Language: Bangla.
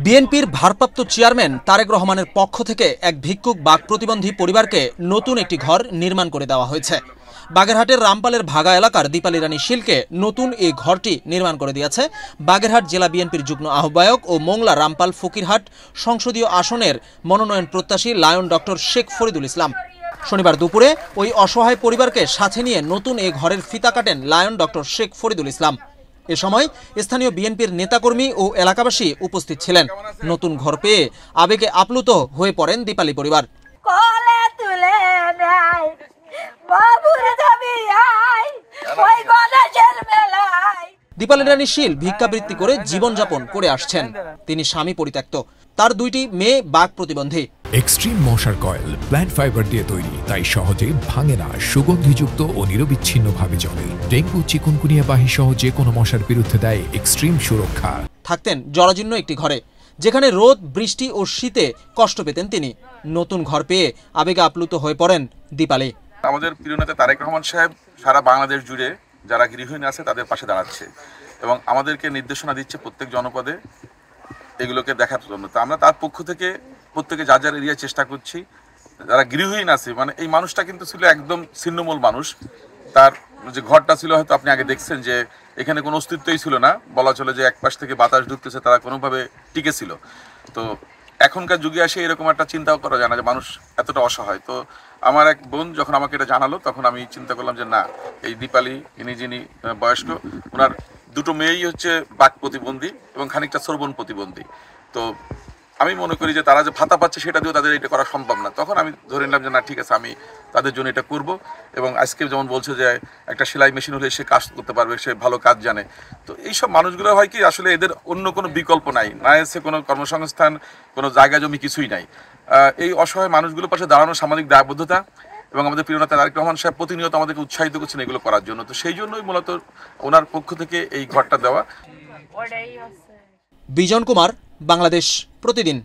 বিএনপির ভারপ্রাপ্ত চেয়ারম্যান তারেক রহমানের পক্ষ থেকে এক ভিক্ষুক বাক প্রতিবন্ধী পরিবারকে নতুন একটি ঘর নির্মাণ করে দেওয়া হয়েছে। বাগেরহাটের রামপালের ভাগা এলাকার দীপালি রানী শীলকে নতুন এই ঘরটি নির্মাণ করে দিয়েছে বাগেরহাট জেলা বিএনপির যুগ্ম আহ্বায়ক ও মোংলা রামপাল ফকিরহাট সংসদীয় আসনের মনোনয়ন প্রত্যাশী লায়ন ডক্টর শেখ ফরিদুল ইসলাম। শনিবার দুপুরে ওই অসহায় পরিবারকে সাথে নিয়ে নতুন এই ঘরের ফিতা কাটেন লায়ন ডক্টর শেখ ফরিদুল ইসলাম। এ সময় স্থানীয় বিএনপির নেতাকর্মী ও এলাকাবাসী উপস্থিত ছিলেন। নতুন ঘর পেয়ে আবেগে আপ্লুত হয়ে পড়েন দীপালি পরিবার। দীপালি রানী শীল ভিক্ষাবৃত্তি করে জীবনযাপন করে আসছেন। তিনি স্বামী পরিত্যক্ত, তার দুইটি মেয়ে বাক প্রতিবন্ধী। এক্সট্রিম মশার কয়েল প্ল্যান্ট ফাইবার দিয়ে তৈরি, তাই সহজে ভাঙে না, সুগন্ধিযুক্ত ও নিরবিচ্ছিন্নভাবে চলে। ডেঙ্গু, চিকুনগুনিয়া বাহি সহ যে কোনো মশার বিরুদ্ধে দেয় এক্সট্রিম সুরক্ষা। থাকতেন জরাজীর্ণ একটি ঘরে, যেখানে রোদ, বৃষ্টি ও শীতে কষ্ট পেতেন তিনি। নতুন ঘর পেয়ে আবেগে আপ্লুত হয়ে পড়েন দীপালি। আমাদের প্রিয় নেতা তারেক রহমান সাহেব সারা বাংলাদেশ জুড়ে যারা গৃহহীন আছে তাদের পাশে দাঁড়াচ্ছে এবং আমাদেরকে নির্দেশনা দিচ্ছে প্রত্যেক জনপদে এগুলোকে দেখার জন্য। তো আমরা তার পক্ষ থেকে প্রত্যেকে যার যার এরিয়ায় চেষ্টা করছি। যারা গৃহহীন আছে, মানে এই মানুষটা কিন্তু ছিল একদম ছিন্নমূল মানুষ। তার যে ঘরটা ছিল হয়তো আপনি আগে দেখছেন যে এখানে কোনো অস্তিত্বই ছিল না, বলা চলে যে এক পাশ থেকে বাতাস ঢুকতেছে, তারা কোনোভাবে টিকে ছিল। তো এখনকার যুগে এসে এরকম একটা চিন্তাও করা যায় না যে মানুষ এতটা অসহায়। তো আমার এক বোন যখন আমাকে এটা জানালো, তখন আমি চিন্তা করলাম যে না, এই দীপালি যিনি বয়স্ক, ওনার দুটো মেয়েই হচ্ছে বাক প্রতিবন্ধী এবং খানিকটা শ্রবণ প্রতিবন্ধী। তো আমি মনে করি যে তারা যে ভাতা পাচ্ছে সেটা দিয়েও তাদের এটা করা সম্ভব না। তখন আমি ধরে নিলাম যে না, ঠিক আছে, আমি তাদের জন্য এটা করব। এবং আজকে যেমন বলছে যে একটা সেলাই মেশিন হলে সে কাজ করতে পারবে, সে ভালো কাজ জানে। তো এইসব মানুষগুলো হয় কি, আসলে এদের অন্য কোনো বিকল্প নাই, না এসে কোনো কর্মসংস্থান, কোনো জায়গা জমি কিছুই নাই। এই অসহায় মানুষগুলোর পাশে দাঁড়ানোর সামাজিক দায়বদ্ধতা এবং আমাদের প্রিয় নেতা তারেক রহমান সাহেব প্রতিনিয়ত আমাদেরকে উৎসাহিত করছেন এগুলো করার জন্য। তো সেই জন্যই মূলত ওনার পক্ষ থেকে এই ঘরটা দেওয়া। বিজন কুমার, বাংলাদেশ প্রতিদিন।